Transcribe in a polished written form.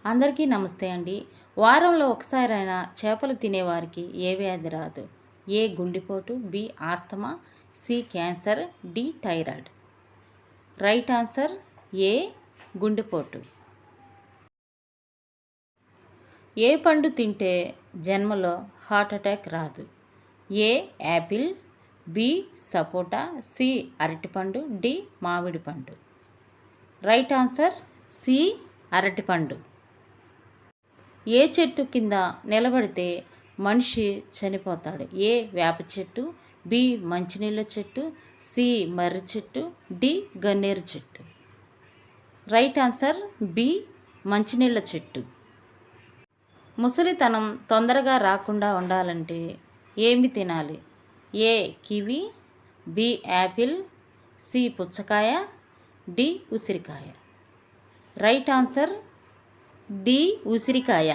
అందరికీ నమస్తే అండి. వారంలో ఒకసారైనా చేపలు తినేవారికి ఏ వ్యాధి రాదు. ఏ గుండెపోటు, B asthma, C cancer, D thyroid. Right answer A గుండెపోటు. ఏ పండు తింటే జన్మలో హార్ట్ అటాక్ రాదు? ఏ యాపిల్, బి సపోటా, సి అరటిపండు, డి మామిడి పండు. రైట్ ఆన్సర్ సి అరటిపండు. ఏ చెట్టు కింద నిలబడితే మనిషి చనిపోతాడు? ఏ వేప చెట్టు, బి మంచినీళ్ళ చెట్టు, సి మర్రి చెట్టు, డి గన్నేరు చెట్టు. రైట్ ఆన్సర్ బి మంచినీళ్ళ చెట్టు. ముసలితనం తొందరగా రాకుండా ఉండాలంటే ఏమి తినాలి? ఏ కివి, బి యాపిల్, సి పుచ్చకాయ, డి ఉసిరికాయ. రైట్ ఆన్సర్ డి ఉసిరికాయ.